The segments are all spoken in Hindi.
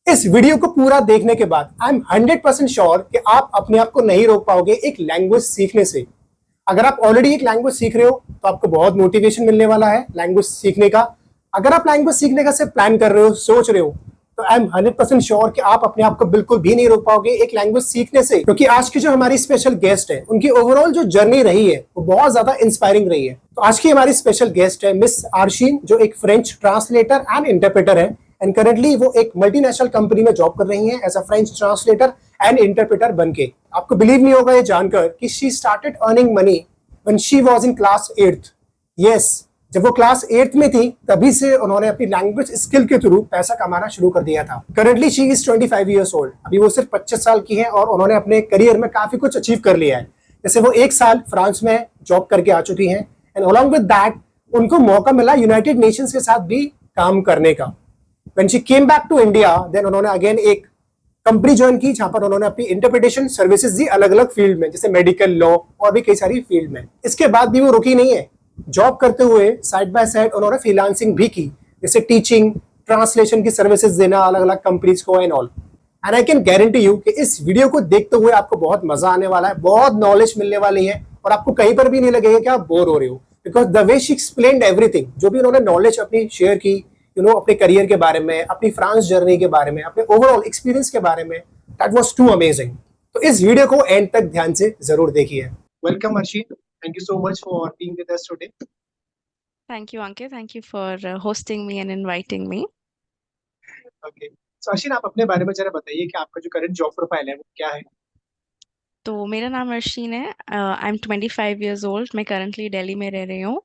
इस वीडियो को पूरा देखने के बाद आई एम 100% श्योर कि आप अपने आप को नहीं रोक पाओगे एक लैंग्वेज सीखने से। अगर आप ऑलरेडी एक लैंग्वेज सीख रहे हो तो आपको बहुत मोटिवेशन मिलने वाला है लैंग्वेज सीखने का। अगर आप लैंग्वेज सीखने का सिर्फ प्लान कर रहे हो, सोच रहे हो, तो आई एम 100% श्योर कि आप अपने आप को बिल्कुल भी नहीं रोक पाओगे एक लैंग्वेज सीखने से, क्योंकि आज की जो हमारी स्पेशल गेस्ट है उनकी ओवरऑल जो जर्नी रही है वो बहुत ज्यादा इंस्पायरिंग रही है। तो आज की हमारी स्पेशल गेस्ट है मिस आर्शीन, जो एक फ्रेंच ट्रांसलेटर एंड इंटरप्रेटर है एंड करेंटली वो एक मल्टीनेशनल कंपनी में जॉब कर रही हैं as a French translator and interpreter बनके। आपको बिलीव नहीं होगा ये जानकर कि she started earning money when she was in class 8th। Yes, जब वो क्लास 8th में थी तभी से उन्होंने अपनी लैंग्वेज स्किल के थ्रू पैसा कमाना शुरू कर दिया था। Currently she is 25 years old. अभी वो सिर्फ 25 साल की है और उन्होंने अपने करियर में काफी कुछ अचीव कर लिया है। जैसे वो 1 साल फ्रांस में जॉब करके आ चुकी हैं एंड अलॉन्ग विद दैट उनको मौका मिला यूनाइटेड नेशंस के साथ भी काम करने का। When she came back to India, then उन्होंने अगेन एक कंपनी ज्वाइन की जहां पर उन्होंने अपनी इंटरप्रिटेशन सर्विसेज दी अलग अलग फील्ड में, जैसे मेडिकल, लॉ और भी कई सारी फील्ड में। इसके बाद भी वो रुकी नहीं है, जॉब करते हुए साइड बाय साइड उन्होंने फ्रीलांसिंग भी की, जैसे टीचिंग, ट्रांसलेशन की सर्विसेज देना अलग अलग कंपनीज को and all. And I can guarantee you कि इस वीडियो को देखते हुए आपको बहुत मजा आने वाला है, बहुत नॉलेज मिलने वाली है और आपको कहीं पर भी नहीं लगेगा कि आप बोर हो रहे हो, because the way she explained everything, जो भी उन्होंने नॉलेज अपनी शेयर की, अपने करियर के बारे में, अपनी फ्रांस जर्नी के बारे में, अपने ओवरऑल एक्सपीरियंस के बारे में, दैट वाज टू अमेजिंग। तो इस वीडियो को एंड तक ध्यान से जरूर देखिए। Welcome Arshit, thank you so much for being with us today. Thank you, Ankit. Thank you for hosting me and inviting me. Okay, so Arshit आप अपने बारे में जरा बताइए कि आपका जो करंट जॉब प्रोफाइल है वो क्या है। तो मेरा नाम अर्शीन है। I M 25 years old. मैं करंटली दिल्ली में रह रही हूँ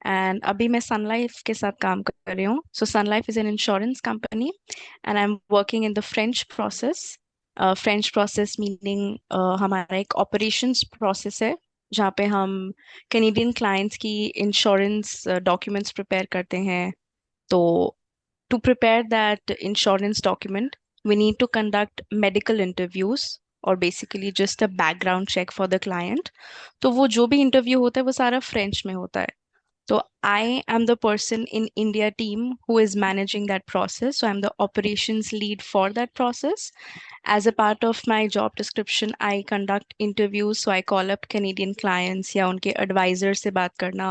एंड अभी मैं सन लाइफ के साथ काम कर रही हूँ। So Sun Life is an insurance company and I am working in the French process. French process meaning हमारा एक ऑपरेशंस प्रोसेस है जहाँ पे हम कैनेडियन क्लाइंट्स की इंश्योरेंस डॉक्यूमेंट्स प्रिपेयर करते हैं। तो to prepare that insurance document, we need to conduct medical interviews or basically just a background check for the client. तो वो जो भी इंटरव्यू होता है वो सारा फ्रेंच में होता है। So I am the person in India team who is managing that process. So I'm the operations lead for that process. As a part of my job description, I conduct interviews. So I call up Canadian clients या उनके advisor से बात करना,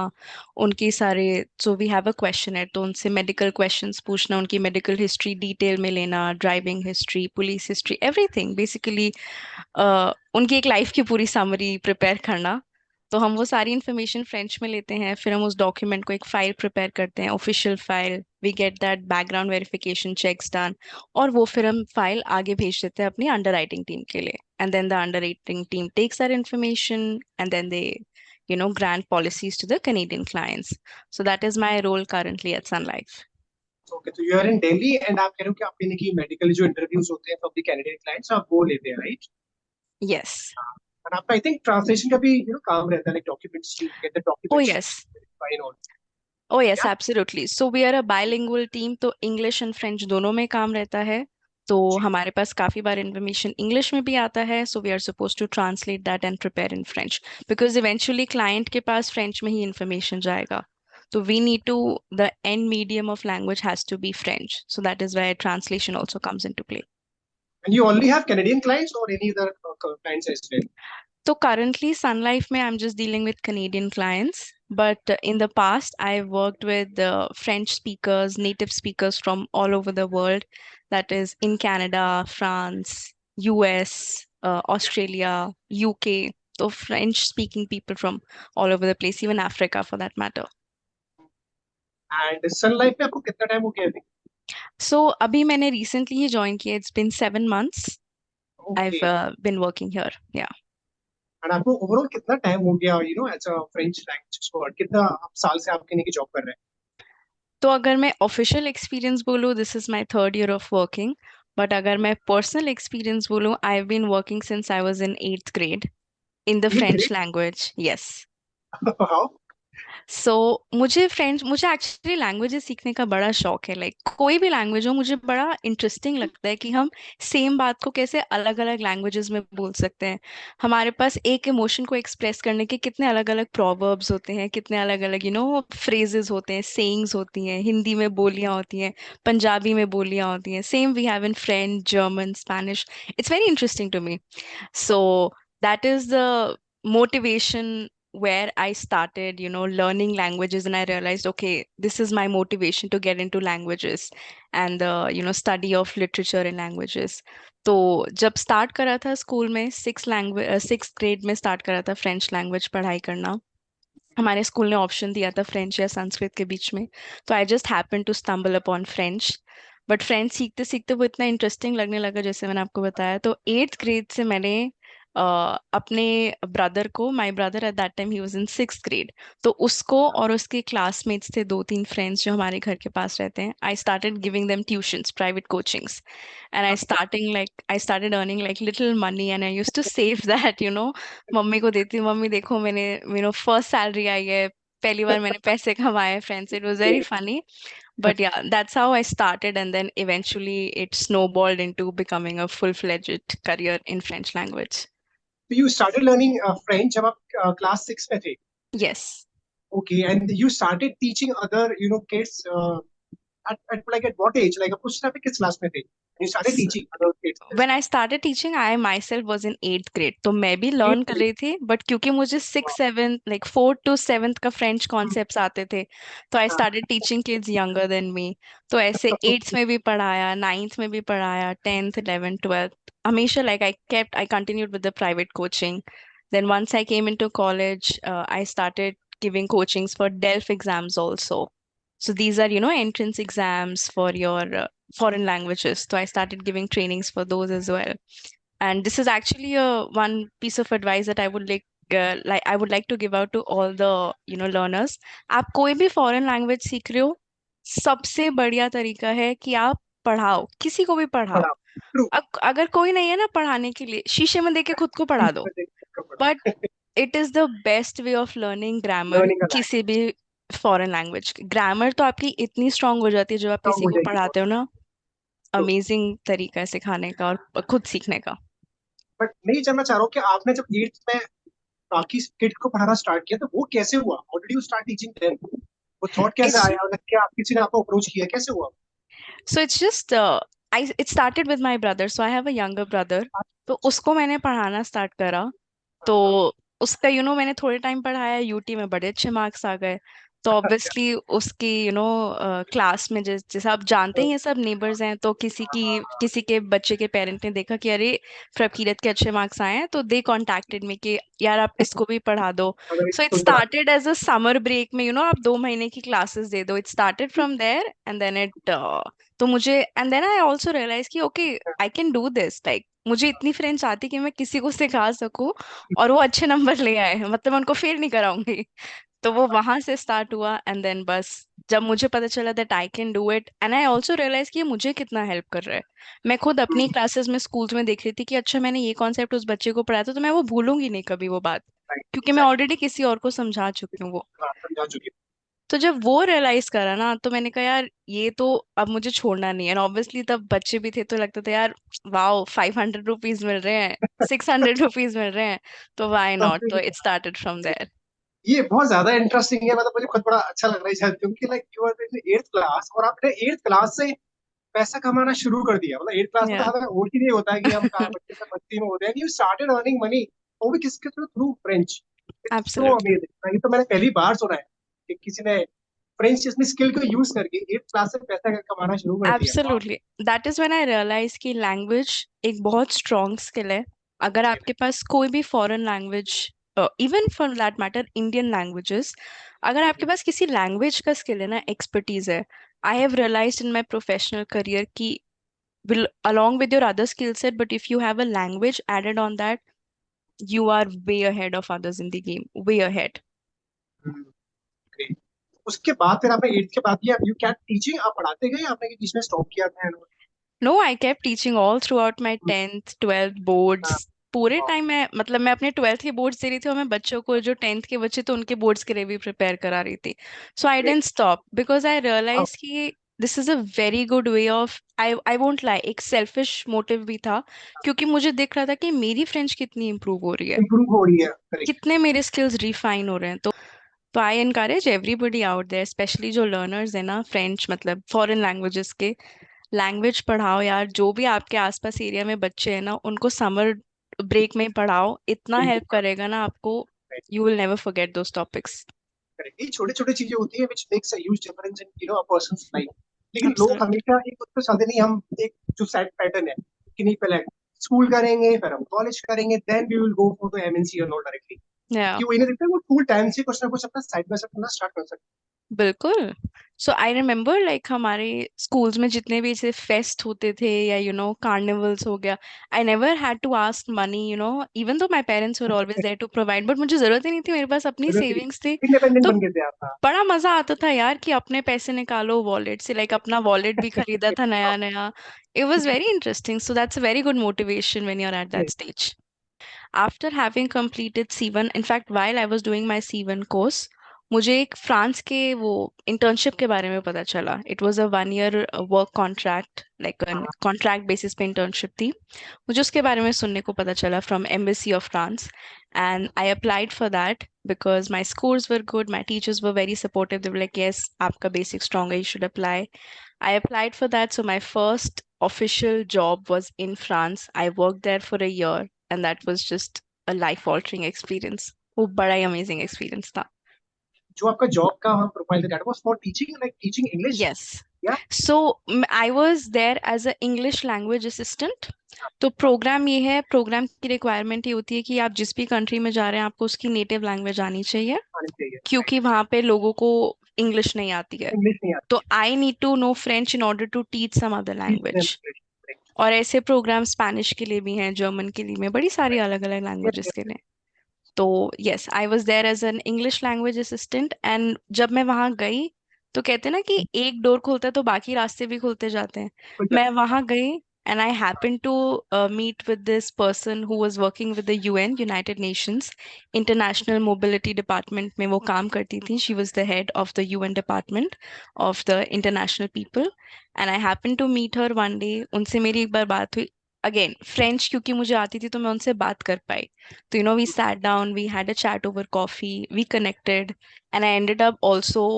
उनके सारे so we have a questionnaire तो उनसे medical questions पूछना, उनकी medical history detail में लेना, driving history, police history, everything basically उनकी एक लाइफ की पूरी समरी प्रिपेयर करना। तो हम वो सारी इन्फॉर्मेशन फ्रेंच में लेते हैं, फिर हम उस डॉक्यूमेंट को एक फाइल प्रिपेयर करते हैं, official file. We get that background verification checks done और वो फिर हम फाइल आगे भेज देते हैं अपनी अंडर राइटिंग टीम के लिए and then the underwriting team takes that information and then they grant policies to the Canadian clients. So that is my role currently at Sun Life. Okay, तो you are in Delhi and आप कह रहे हो कि आपके की मेडिकल जो इंटरव्यूज होते हैं फ्रॉम द कैनेडियन क्लाइंट्स आप वो लेते हैं, राइट? Yes. और आपका आई थिंक ट्रांसलेशन का भी काम रहता है, like documents to get the Oh documents yes. Fine on. Oh yes, absolutely. So we are a bilingual team, तो इंग्लिश एंड फ्रेंच दोनों में काम रहता है। तो हमारे पास काफी बार इन्फॉर्मेशन इंग्लिश में भी आता है, so we are suppose to translate that and prepare in French because eventually client के पास फ्रेंच में ही इन्फॉर्मेशन जाएगा। तो we need to the and medium of language has to be French, so that is why translation also comes into play. And you only have Canadian clients or any other clients as well? So currently, Sun Life में I'm just dealing with Canadian clients, but in the past I've worked with French speakers, native speakers from all over the world. That is in Canada, France, US, Australia, UK. So French-speaking people from all over the place, even Africa for that matter. And Sun Life में आपको कितना टाइम हो गया अभी? So अभी मैंने recently ही join किया. It's been 7 months. I've Okay. been working here. Yeah. And आपको ओवरऑल कितना टाइम हो गया as a French language expert, कितना साल से आप की जॉब कर रहे हैं? तो अगर मैं ऑफिशियल एक्सपीरियंस बोलूँ, this is my third year of working. But अगर मैं पर्सनल एक्सपीरियंस बोलूँ, I have been working since I was in 8th grade in the eight French grade? language. Yes. How? So मुझे एक्चुअली लैंग्वेजेस सीखने का बड़ा शौक है। लाइक कोई भी लैंग्वेज हो, मुझे बड़ा इंटरेस्टिंग लगता है कि हम सेम बात को कैसे अलग अलग लैंग्वेजेस में बोल सकते हैं। हमारे पास एक इमोशन को एक्सप्रेस करने के कितने अलग अलग प्रोवर्ब्स होते हैं, कितने अलग अलग फ्रेजेस होते हैं, सेइंग्स होती हैं, हिंदी में बोलियां होती हैं, पंजाबी में बोलियां होती हैं, same we have in French, German, Spanish. It's very interesting to me. So that is the motivation where I started, learning languages, and I realized, okay, this is my motivation to get into languages and the, study of literature and languages. तो जब स्टार्ट करा था स्कूल में, सिक्स ग्रेड में स्टार्ट करा था फ्रेंच लैंग्वेज पढ़ाई करना। हमारे स्कूल ने ऑप्शन दिया था फ्रेंच या संस्कृत के बीच में। तो I just happen to stumble upon French. But French सीखते सीखते वो इतना इंटरेस्टिंग लगने लगा, जैसे मैंने आपको बताया। तो एट्थ ग्रेड से मैंने अपने ब्रदर को, my brother at that time he was in six grade, तो उसको और उसके क्लासमेट्स थे दो तीन फ्रेंड्स जो हमारे घर के पास रहते हैं, I started giving them tuitions, private coachings. And I started earning like little money, and I used to save that, mummy को देती हूँ, मम्मी देखो मैंने, फर्स्ट सैलरी आई है, पहली बार मैंने पैसे कमाए friends. It was very funny. But yeah, that's how I started, and then eventually it snowballed into becoming a full-fledged career in French language. तो यू स्टार्टेड लर्निंग फ्रेंच जब आप क्लास 6 में थे? Yes. Okay, and you started teaching other kids at what age? Like उस टाइम पे किस क्लास में थे? You started So, teaching other kids. when I started teaching, I myself was in eighth grade, तो मैं भी लर्न Eighth कर grade. रही थी, बट क्योंकि मुझे six seven like fourth to seventh का फ्रेंच कॉन्सेप्ट्स आते थे, तो I started teaching kids younger than me. तो ऐसे एट्थ में भी पढ़ाया, नाइन्थ में भी पढ़ाया, टेंथ, 11th, 12th, हमेशा like I continued with the private coaching. Then once I came into college, I started giving coachings for DELF exams also. So these are, entrance exams for your foreign languages. So I started giving trainings for those as well. And this is actually a one piece of advice that I would like to give out to all the learners. आप कोई भी foreign language सीख रहे हो, सबसे बढ़िया तरीका है कि आप पढ़ाओ, किसी को भी पढ़ाओ। पढ़ा. True. अगर कोई नहीं है ना पढ़ाने के लिए, शीशे में देख के खुद को पढ़ा दो। But it is the best way of learning grammar, Learning a किसी language. भी फॉरेन लैंग्वेज। ग्रामर तो आपकी इतनी स्ट्रांग हो जाती है जब आप Strong किसी हो को जाएगी बहुत. पढ़ाते हो ना। True. अमेजिंग तरीका है सिखाने का और खुद सीखने का। बट मैं ये जानना चाह रहा हूँ कि आपने जब 8th में बाकी किड को पढ़ाना स्टार्ट किया तो वो कैसे हुआ? How did you start teaching them? वो थॉट कैसे इट्स आया? मतलब क्या आप किसी ने आपको अप्रोच किया? कैसे हुआ? So it's just I it started with my brother, so I have a younger brother. तो उसको मैंने पढ़ाना स्टार्ट करा। तो उसका मैंने थोड़े टाइम पढ़ाया, यूटी में बड़े अच्छे मार्क्स आ गए। तो अच्छा. ऑब्वियसली उसकी क्लास में, जैसे आप जानते हैं ये सब नेबर्स हैं, तो किसी के बच्चे के पेरेंट ने देखा कि अरे प्रकीरत के अच्छे मार्क्स आए हैं, तो दे कॉन्टेक्टेड मी कि यार आप इसको भी पढ़ा दो। अगर सो इट इसको भी पढ़ा. Started as a summer break में, आप 2 महीने की क्लासेस दे दो। It started from there and then तो मुझे, and then I also realize कि okay, I can do this. Like मुझे इतनी फ्रेंच आती कि मैं किसी को सिखा सकूं और वो अच्छे नंबर ले आए, मतलब मैं उनको फेल नहीं कराऊंगी। तो वो वहां से स्टार्ट हुआ, एंड देन बस जब मुझे पता चला that I can do it, and I also realize कि ये मुझे कितना हेल्प कर रहा है। मैं खुद अपनी क्लासेस में, स्कूल्स में देख रही थी कि अच्छा मैंने ये कॉन्सेप्ट उस बच्चे को पढ़ाया था, तो मैं वो भूलूंगी नहीं कभी वो बात, क्योंकि मैं एग्जैक्टली. ऑलरेडी किसी और को समझा चुकी हूँ वो। समझा चुकी तो जब वो रियलाइज करा ना, तो मैंने कहा यार ये तो अब मुझे छोड़ना नहीं है। एंड ऑब्वियसली तब बच्चे भी थे, तो लगता था यार वाओ, 500 रुपीज मिल रहे हैं, 600 रुपीज मिल रहे हैं, तो वाई नॉट। तो हूँ. It started from there. ये बहुत ज्यादा इंटरेस्टिंग है. मतलब मुझे खुद बड़ा अच्छा लग रहा है शायद, क्योंकि like you are in 8th class और आपने 8th क्लास से पैसा कमाना शुरू कर दिया. मतलब 8th क्लास में तो या हमें होश ही नहीं होता है कि हम कहाँ बच्चे से मस्ती में होते हैं. यू स्टार्टेड अर्निंग मनी, वो भी किसके through? Through French. It's so absolutely, amazing. ये तो मैंने पहली बार सुना है कि किसी ने फ्रेंच अपनी स्किल को यूज करके 8th क्लास से पैसा कमाना शुरू कर दिया. वाह. Absolutely. That is when I realise कि लैंग्वेज एक बहुत स्ट्रॉन्ग स्किल है। अगर आपके पास कोई भी foreign language, even for that matter Indian languages, अगर आपके पास किसी लैंग्वेज का स्किल है ना, एक्सपर्टीज है, I have realized in my professional career कि will along with your other skill set, but if you have a language added on that, you are way ahead of others in the game, way ahead. Great. उसके बाद फिर आपने 8th के बाद ये यू क्या टीचिंग आप पढ़ाते गए, आपने बीच में स्टॉप किया था? No, I kept teaching all throughout my 10th 12th boards, पूरे टाइम मैं मतलब मैं अपने 12th के बोर्ड्स दे रही थी और मैं बच्चों को जो 10th के बच्चे थे उनके बोर्ड्स के लिए भी प्रिपेयर करा रही थी. So I Great. Didn't stop because I Wow. Realize कि this is a very good way of, I won't lie, एक सेल्फिश मोटिव भी था क्योंकि मुझे दिख रहा था कि मेरी फ्रेंच कितनी इंप्रूव हो रही है, Improve हो रही है, करेक्ट. कितने मेरे स्किल्स रिफाइन हो रहे हैं. तो I encourage everybody out there, specially जो लर्नर्स है ना फ्रेंच मतलब फॉरेन लैंग्वेजेस के, लैंग्वेज पढ़ाओ यार. जो भी आपके आसपास एरिया में बच्चे हैं ना उनको समर ब्रेक में पढ़ाओ, इतना हेल्प करेगा ना आपको. You will never forget those topics. Correct, ये छोटे छोटे चीजें होती है which makes a huge difference in a persons life. लेकिन लोग एब्सोल्युटली. हमेशा एक उस पर चलते नहीं, हम एक जो सेट पैटर्न है कि नहीं, पहले स्कूल करेंगे फिर हम कॉलेज करेंगे, then we will go for the MNC और नॉट डायरेक्टली. या कि वो इन्हें देखते हैं वो स्कूल टाइम से कुछ ना कुछ अपना साइड बाय साइड करना स्टार्ट कर सकते बिल्कुल. सो आई रिमेम्बर लाइक हमारे स्कूल्स में जितने भी ऐसे फेस्ट होते थे या कार्निवल्स हो गया, I never had to ask money, even though my parents were always there to provide, but मुझे जरूरत ही नहीं थी, मेरे पास अपनी हैं. सेविंग्स थी. इंडिपेंडेंट तो बन गए थे आप. हाँ. बड़ा मजा आता था यार कि अपने पैसे निकालो वॉलेट से, लाइक अपना वॉलेट भी खरीदा था नया नया. It was very interesting. So that's a very good motivation when you are at that stage. After having completed C1, in fact, while I was doing my C1 course, मुझे एक फ्रांस के वो इंटर्नशिप के बारे में पता चला. It was a 1 year work contract, like contract basis पे इंटर्नशिप थी. मुझे उसके बारे में सुनने को पता चला from embassy of France, and I applied for that because my scores were good, my teachers were very supportive. They were like yes आपका बेसिक स्ट्रॉन्ग है, you should apply. I applied for that. So my first official job was in France. I worked there for a year, and that was just a life-altering experience. वो बड़ा ही amazing experience था. जो आपका जॉब का हम प्रोफाइल था, that was for teaching, like teaching English. Yes. या. So I was there as a English language assistant. तो प्रोग्राम ये है, प्रोग्राम की रिक्वायरमेंट ये होती है कि आप जिस भी कंट्री में जा रहे हैं आपको उसकी नेटिव लैंग्वेज आनी चाहिए, आनी चाहिए. क्योंकि वहां पे लोगों को इंग्लिश नहीं आती है. इंग्लिश नहीं आती तो I need to know French in order to teach some other है. लैंग्वेज. और ऐसे प्रोग्राम स्पेनिश के लिए भी हैं, जर्मन के लिए, में बड़ी सारी अलग अलग लैंग्वेजेस के लिए. तो yes, I was there as an English language assistant. And जब मैं वहां गई तो कहते हैं ना कि एक डोर खुलता है तो बाकी रास्ते भी खुलते जाते हैं. मैं वहां गई and I happened to meet with this person who was working with the UN, United Nations International Mobility Department में वो काम करती थी. She was the head of the UN department of the international people, and I happened to meet her one day. उनसे मेरी एक बार बात हुई. अगेन फ्रेंच क्योंकि मुझे आती थी तो मैं उनसे बात कर पाई. So, we sat down, we had a chat over coffee, we connected, and I ended up also,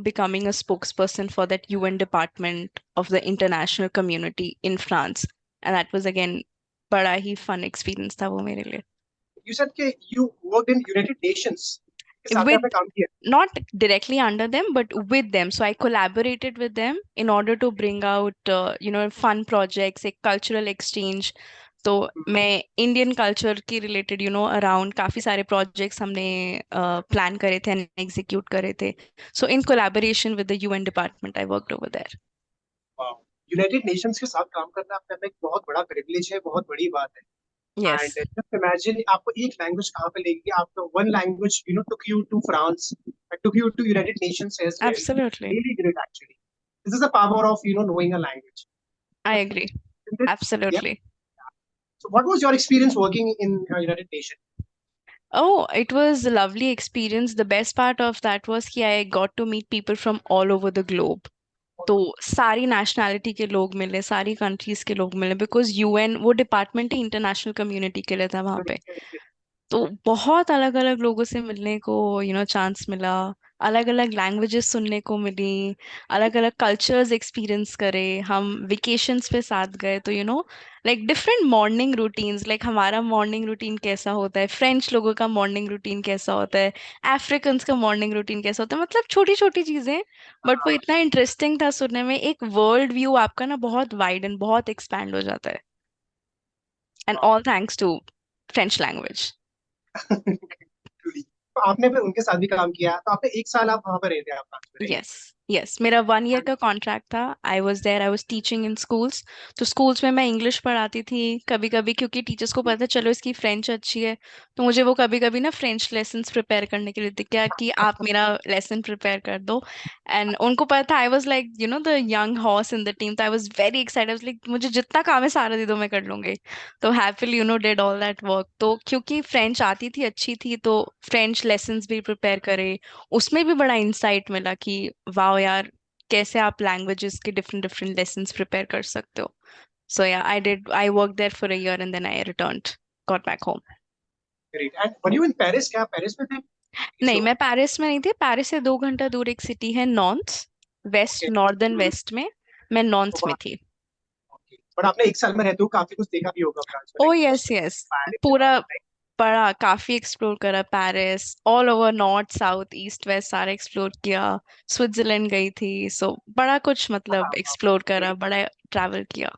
becoming a spokesperson for that UN department of the international community in France. And that was again, बड़ा ही fun experience था वो मेरे लिए. You said कि you worked in United Nations. के साथ में With आपने काम किया. not directly under them, but with them. So I collaborated with them in order to bring out, fun projects, a cultural exchange. तो मैं इंडियन कल्चर की रिलेटेड अराउंड काफी सारे प्रोजेक्ट्स हमने प्लान करे थे एंड एग्जीक्यूट करे थे. So in collaboration with the UN department I worked over there. United Nations के साथ काम करना अपने आप में एक बहुत बड़ा प्रिविलेज है, बहुत बड़ी बात है. यस. एंड जस्ट इमेजिन आपको एक लैंग्वेज कहाँ पे लेगी, आपका one language took you to France, took you to United Nations as well. Absolutely. Really great actually. This is the power of knowing a language. I agree. Yeah. Absolutely. So what was your experience working in United Nations? Oh, it was a lovely experience. The best part of that was कि I got to meet people from all over the globe. तो सारी नेशनैलिटी के लोग मिले, सारी कंट्रीज के लोग मिले, बिकॉज यूएन वो डिपार्टमेंट ही इंटरनेशनल कम्युनिटी के लिए था वहां पे. तो बहुत अलग अलग लोगों से मिलने को चांस मिला, अलग अलग लैंग्वेजेस सुनने को मिली, अलग अलग कल्चर्स एक्सपीरियंस करे. हम वेकेशंस पे साथ गए तो like different morning routines, like हमारा मॉर्निंग रूटीन कैसा होता है, फ्रेंच लोगों का मॉर्निंग रूटीन कैसा होता है, अफ्रीकन्स का मॉर्निंग रूटीन कैसा होता है, मतलब छोटी छोटी चीजें. बट वो इतना इंटरेस्टिंग था सुनने में. एक वर्ल्ड व्यू आपका ना बहुत वाइड एंड बहुत एक्सपैंड हो जाता है. And all thanks to French language. Truly. तो आपने फिर उनके साथ भी काम किया, तो आपने एक साल आप वहां पर रहे थे, आप फ्रांस में रहे. यस. यस, मेरा 1 ईयर का कॉन्ट्रैक्ट था। I was there, I was teaching in schools. तो स्कूल्स में मैं इंग्लिश पढ़ाती थी कभी कभी, क्योंकि टीचर्स को पता चलो इसकी फ्रेंच अच्छी है, तो मुझे वो कभी कभी ना फ्रेंच लेसन्स प्रिपेयर करने के लिए क्या कि आप मेरा लेसन प्रिपेयर कर दो। एंड उनको पता था I was like the young horse in the team, तो I was very excited, like मुझे जितना काम है सारा दे दो, मैं कर लूंगी। तो happily did all that work. तो क्योंकि फ्रेंच आती थी, अच्छी थी, तो फ्रेंच लेसन्स भी प्रिपेयर करे। उसमें भी बड़ा इंसाइट मिला कि वाह यार, कैसे आप लैंग्वेजेस के डिफरेंट डिफरेंट लेसन्स प्रिपेयर कर सकते हो। So yeah I work there for a year and then I returned, got back home. Great. And were you in Paris? क्या आप पेरिस में थे? नहीं, सो मैं पेरिस में नहीं थी। पेरिस से 2 घंटा दूर एक सिटी है नॉन्स, वेस्ट, ओके। नॉर्दर्न वेस्ट में। मैं नॉन्स में थी। ओके, बट आपने एक साल में रहते हो काफी कुछ देखा भी होगा फ्रांस में, oh like yes most yes, Paris and पूरा ऑल, लाइक। पढ़ा, काफी एक्सप्लोर करा। Paris all over, north south east west सारा एक्सप्लोर किया। स्विट्जरलैंड गई थी। सो बड़ा कुछ मतलब एक्सप्लोर करा, बड़ा ट्रैवल किया।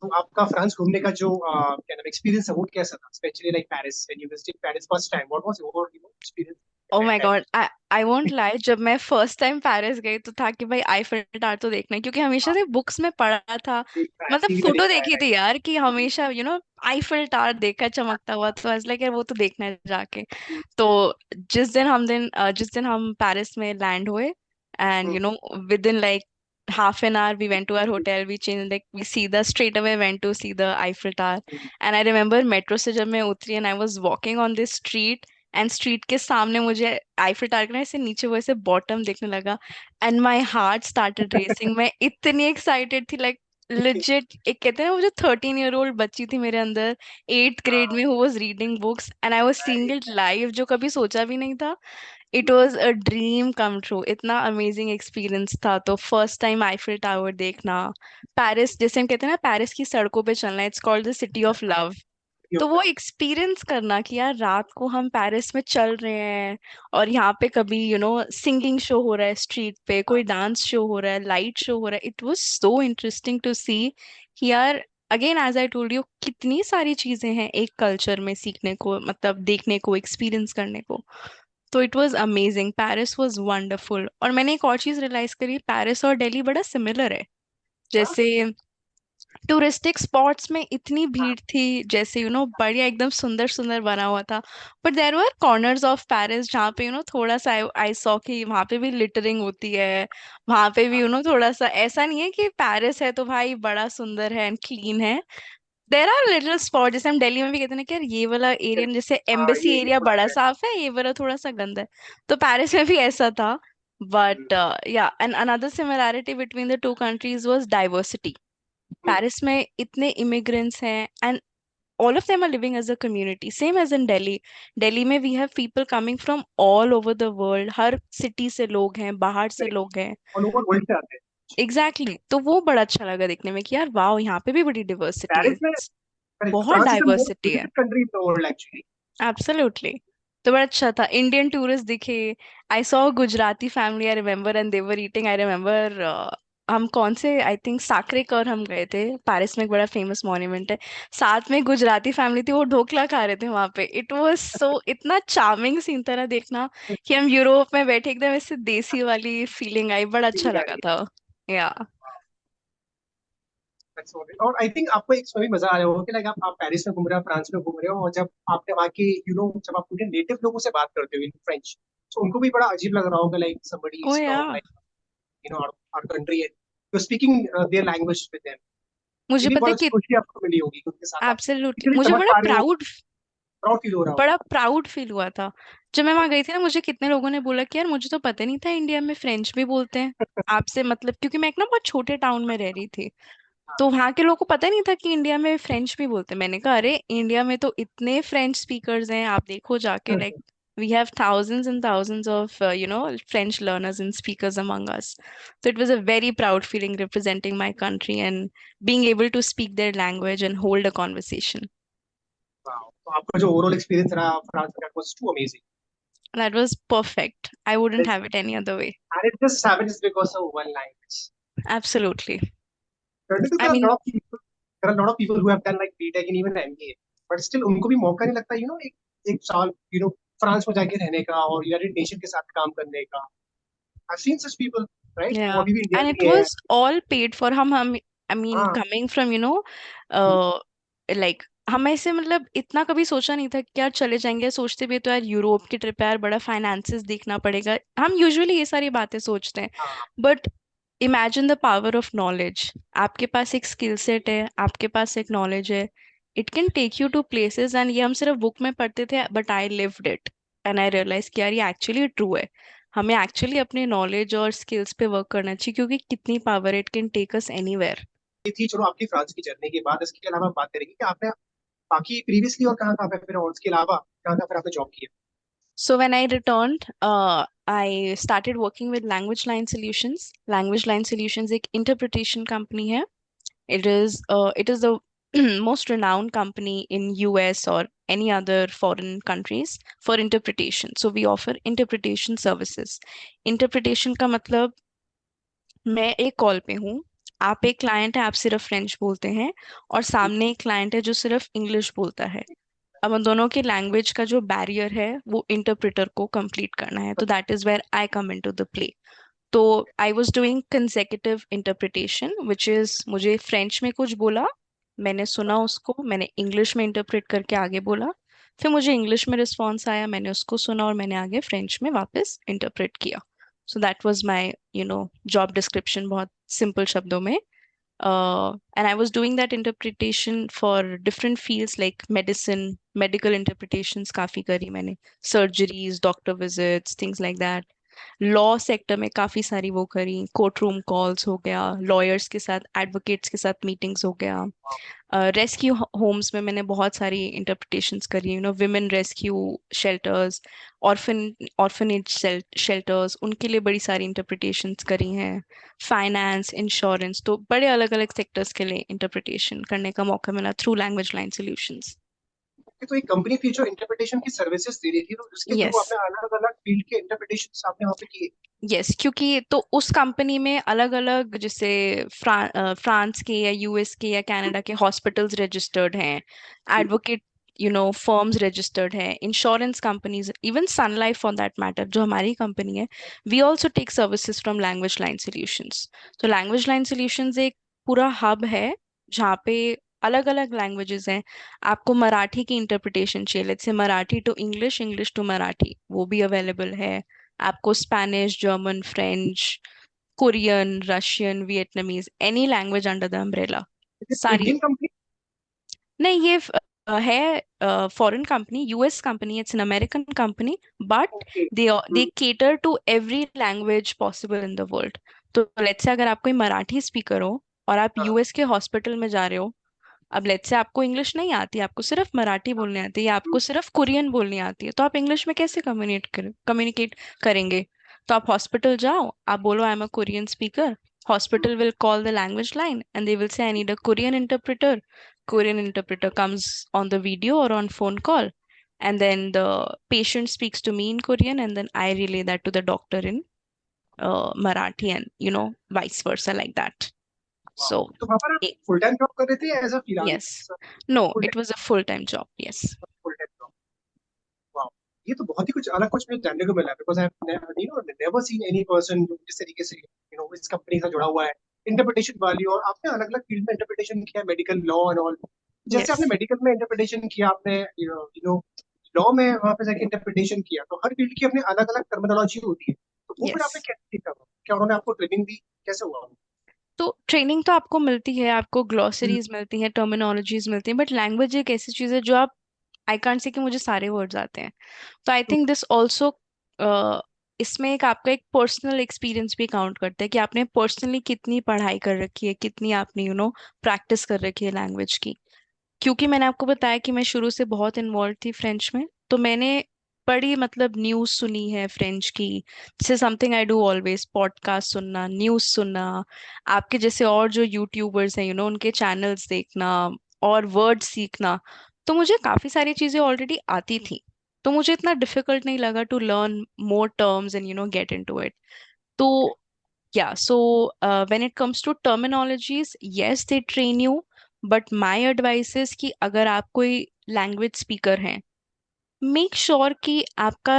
तो आपका फ्रांस घूमने का जो क्या नाम एक्सपीरियंस है वो कैसा था, especially like Paris, when you visited Paris first time, what was your experience of at that my time? God, I won't lie, जब मैं फर्स्ट टाइम पेरिस गई तो था कि भाई आईफिल टावर तो देखना है, क्योंकि हमेशा से बुक्स में पढ़ा था। देखना है, मतलब टीवी में फोटो देखना है, देखी राइट। थी यार कि हमेशा आईफिल टावर देखा चमकता हुआ, तो ऐसा लाइक यार वो तो देखना है जाके। तो जिस दिन हम पेरिस में लैंड हुए, and with in like half an hour we went to our hotel, we changed, like we see the straight away went to see the Eiffel Tower. And I remember metro से जब मैं उतरी and I was walking on this street, and street के सामने मुझे आईफिल टावर ना ऐसे नीचे वो ऐसे बॉटम देखने लगा, and my heart started racing. मैं इतनी एक्साइटेड थी, लाइक लिजिट, एक कहते हैं ना, वो जो 13 ईयर ओल्ड बच्ची थी मेरे अंदर, 8th ग्रेड में, who was reading books and I was seeing it live, जो कभी सोचा भी नहीं था। It was a dream come true, इतना अमेजिंग एक्सपीरियंस था। तो फर्स्ट टाइम आईफिल टावर देखना, पेरिस जैसे हम कहते हैं ना, पेरिस की सड़कों पे चलना, it's called the city of love. तो वो एक्सपीरियंस करना कि यार रात को हम पेरिस में चल रहे हैं, और यहाँ पे कभी सिंगिंग शो हो रहा है, स्ट्रीट पे कोई डांस शो हो रहा है, लाइट शो हो रहा है, it was so interesting to see कि यार, again as I told you, कितनी सारी चीजें हैं एक कल्चर में सीखने को, मतलब देखने को, एक्सपीरियंस करने को। तो it was amazing, Paris was wonderful. और मैंने एक और चीज रियलाइज करी, पेरिस और दिल्ली बड़ा सिमिलर है। जैसे टूरिस्टिक स्पॉट्स में इतनी भीड़ थी, जैसे बढ़िया एकदम सुंदर सुंदर बना हुआ था, but there were corners of Paris जहाँ पे थोड़ा सा आई सॉ कि वहाँ पे भी लिटरिंग होती है। वहाँ पे भी थोड़ा सा ऐसा नहीं है कि पेरिस है तो भाई बड़ा सुंदर है एंड क्लीन है। देर आर लिटिल स्पॉट, जैसे हम दिल्ली में भी कहते हैं ना कि यार ये वाला एरिया, जैसे एम्बेसी ये एरिया थोड़ा बड़ा सा साफ है, ये वाला थोड़ा सा गंदा है। तो पेरिस में भी ऐसा था। बट या, and another similarity between the two countries was diversity. Paris में इतने इमिग्रेंट्स हैं, and all of them are living as a community, same as in Delhi. Delhi में we have people coming from all over the world, her city से लोग हैं, बाहर से लोग हैं। ऑल ओवर वर्ल्ड से आते हैं। Exactly exactly. तो वो बड़ा अच्छा लगा देखने में कि यार वाह, यहाँ पे भी बड़ी डिवर्सिटी है, पेरिस में बहुत France is the most diversity है। Visited country in the world actually. Absolutely. तो बड़ा अच्छा था, इंडियन टूरिस्ट दिखे। I saw Gujarati family, I remember, and they were eating, I remember. हम कौन से, आई थिंक साकरे कौर हम गए थे, पेरिस में एक बड़ा फेमस मॉन्यूमेंट है, साथ में गुजराती फैमिली थी, वो ढोकला खा रहे थे वहां पे। इट वाज सो, इतना चार्मिंग सीन तरह देखना कि हम यूरोप में बैठे, एकदम ऐसे देसी वाली फीलिंग आई, बड़ा अच्छा लगा था। या और आई थिंक आपको एक इसमें भी मजा आया होगा कि लाइक आप पेरिस में घूम रहे हो, फ्रांस में घूम रहे हो, और जब आपने वहाँ के जब आप उनके नेटिव लोगों से बात करते हो इन फ्रेंच, तो उनको भी बड़ा अजीब लग रहा होगा, लाइक somebody ओ is या, from like our country and you're speaking their language with them। मुझे ये भी पता है बहुत कि खुशी आपको मिली होगी कि उनके साथ आप एब्सोल्युटली, इजीली मुझे समझ बड़ा पा रहे हो, प्राउड, प्राउड फील हो रहा बड़ा होगा। प्राउड फील हुआ था जब मैं वहां गई थी ना। मुझे कितने लोगों ने बोला कि यार मुझे तो पता नहीं था इंडिया में फ्रेंच भी बोलते हैं आपसे, मतलब क्योंकि मैं एक ना बहुत छोटे टाउन में रह रही थी, तो वहां के लोगों को पता नहीं था कि इंडिया में फ्रेंच भी बोलते हैं। मैंने कहा अरे, इंडिया में तो इतने फ्रेंच स्पीकर्स हैं, आप देखो जाके, like we have thousands and thousands of French learners and speakers among us. So it was a very proud feeling representing my country and being able to speak their language and hold a conversation. Wow. तो आपका जो ओवरऑल एक्सपीरियंस रहा फ्रांस का was too amazing. That was perfect. I wouldn't have it any other way. And it just happens because of one language. Absolutely. Currently, I there are a mean, lot of people, there are a lot of people who have done like BTech and even MBA, but still उनको भी मौका नहीं लगता, एक साल फ्रांस में जाके रहने का और यूनाइटेड नेशन के साथ काम करने का। I've seen such people. Right? वो Yeah, अभी भी इंडिया and में it ही है। was all paid for. हम I mean हाँ। coming from like हम ऐसे मतलब इतना कभी सोचा नहीं था कि यार चले जाएंगे, सोचते भी तो यार यूरोप की ट्रिप है यार, बड़ा फाइनेंसेस देखना पड़ेगा, हम यूजुअली ये सारी बातें सोचते हैं। हाँ। But imagine the power of knowledge. आपके पास एक स्किल सेट है, आपके पास एक नॉलेज है, it can take you to places. And ये हम सिर्फ बुक में पढ़ते थे, but I lived it and I realise कि यार ये एक्चुअली ट्रू है। हमें एक्चुअली अपने नॉलेज और स्किल्स पे वर्क करना चाहिए, क्योंकि कितनी power, it can take us anywhere. ये थी चलो आपकी फ्रांस की जर्नी के बाद, इसके अलावा बात करेंगे कि आपने बाकी प्रीवियसली और कहाँ कहाँ पे फिर, और इसके अलावा कहाँ कहाँ फिर आपने जॉब किया? So when I returned, I started working with Language Line Solutions. Language Line Solutions एक interpretation company है. It is the most renowned company in US or any other foreign countries for interpretation. So we offer interpretation services. Interpretation का मतलब, मैं एक कॉल पे हूँ, आप एक क्लाइंट है, आप सिर्फ फ्रेंच बोलते हैं, और सामने एक क्लाइंट है जो सिर्फ इंग्लिश बोलता है। अब उन दोनों की लैंग्वेज का जो बैरियर है वो इंटरप्रेटर को कंप्लीट करना है, तो that is where I come into the play. तो I was doing consecutive interpretation, which is, मुझे फ्रेंच में कुछ बोला, मैंने सुना उसको, मैंने इंग्लिश में इंटरप्रेट करके आगे बोला, फिर मुझे इंग्लिश में रिस्पॉन्स आया, मैंने उसको सुना और मैंने आगे फ्रेंच में वापस इंटरप्रेट किया। So that was my job description, बहुत सिंपल शब्दों में। And I was doing that interpretation for different fields like medicine, medical interpretations काफी करी मैंने, surgeries, doctor visits, things like that। Law sector में काफी सारी वो करी, कोर्ट रूम कॉल्स हो गया, लॉयर्स के साथ, एडवोकेट्स के साथ मीटिंग्स हो गया। रेस्क्यू होम्स में मैंने बहुत सारी इंटरप्रिटेशंस करी, women rescue shelters, orphan orphanage shelters, उनके लिए बड़ी सारी इंटरप्रिटेशंस करी हैं। फाइनेंस, इंश्योरेंस, तो बड़े अलग अलग सेक्टर्स के लिए इंटरप्रिटेशन करने का मौका मिला थ्रू लैंग्वेज लाइन सॉल्यूशंस। तो एक कंपनी थी जो इंटरप्रिटेशन की सर्विसेज दे रही थी, तो उसके थ्रू यस। आपने अलग अलग फील्ड के इंटरप्रिटेशन आपने वहाँ पे किए? यस, क्योंकि तो उस कंपनी में अलग अलग, जैसे फ्रांस के या यूएस के या कनाडा के हॉस्पिटल्स रजिस्टर्ड हैं, एडवोकेट फर्म्स रजिस्टर्ड हैं, insurance companies, even Sun Life for that matter जो हमारी कंपनी है, we also take services from language line solutions. तो लैंग्वेज लाइन सॉल्यूशंस एक पूरा हब है जहाँ पे अलग अलग लैंग्वेजेस हैं। आपको मराठी की इंटरप्रिटेशन चाहिए, let's say Marathi to English, English to Marathi, वो भी अवेलेबल है। आपको Spanish, German, French, Korean, Russian, Vietnamese, any language under the umbrella, सारी। Indian company? नहीं, ये है foreign company, US company, it's an American company, but okay. They cater to every language possible in the world. तो लेट्स से अगर आप कोई मराठी स्पीकर हो और आप हाँ। यूएस के हॉस्पिटल में जा रहे हो, अब लेट्स से आपको इंग्लिश नहीं आती, आपको सिर्फ मराठी बोलनी आती है या आपको सिर्फ कुरियन बोलनी आती है, तो आप इंग्लिश में कैसे कम्युनिकेट करेंगे? तो आप हॉस्पिटल जाओ, आप बोलो I am a Korean speaker, hospital will call the language line and they will say I need a Korean interpreter. Korean interpreter comes on the video or on phone call, and then the patient speaks to me in Korean, and then I relay that to the doctor in Marathi, and vice versa, like that. वाह। So, तो वहाँ पर आप eh, फुल टाइम जॉब कर रहे थे या as a yes. Freelancer? No, full it was a full-time job. Yes. Full time job. वाह। ये तो बहुत ही कुछ अलग कुछ मुझे जानने को मिला, because I have never seen any person जो इस तरीके से इस कंपनी से जुड़ा हुआ है इंटरप्रिटेशन वाली। और आपने अलग अलग फील्ड में इंटरप्रिटेशन किया, मेडिकल, लॉ एंड ऑल। जैसे आपने Yes. मेडिकल में इंटरप्रिटेशन किया, आपने नो लॉ में वहां पे जाके इंटरप्रिटेशन किया, तो हर फील्ड की अपनी अलग अलग टर्मिनोलॉजी होती है। तो वो फिर आपने Yes. कैसे सीखा? क्या उन्होंने आपको ट्रेनिंग दी? कैसे हुआ? तो ट्रेनिंग तो आपको मिलती है, आपको हम्म। ग्लॉसरीज मिलती हैं, टर्मिनोलॉजीज मिलती हैं, बट लैंग्वेज एक ऐसी चीज है जो आप, आई कांट से कि मुझे सारे वर्ड्स आते हैं। तो आई थिंक दिस ऑल्सो, इसमें एक आपका एक पर्सनल एक्सपीरियंस भी काउंट करता है कि आपने पर्सनली कितनी पढ़ाई कर रखी है, कितनी आपने प्रैक्टिस कर रखी है लैंग्वेज की। क्योंकि मैंने आपको बताया कि मैं शुरू से बहुत इन्वॉल्व थी फ्रेंच में, तो मैंने बड़ी मतलब न्यूज़ सुनी है फ्रेंच की। जैसे something I do always, podcast सुनना, न्यूज़ सुनना, आपके जैसे और जो यूट्यूबर्स हैं उनके चैनल्स देखना और वर्ड सीखना। तो मुझे काफ़ी सारी चीज़ें ऑलरेडी आती थी, तो मुझे इतना डिफिकल्ट नहीं लगा to learn more terms and get into it. तो yeah, so when it comes to terminologies, yes, they train you, but my advice is कि अगर आप कोई लैंग्वेज स्पीकर हैं मेक श्योर कि आपका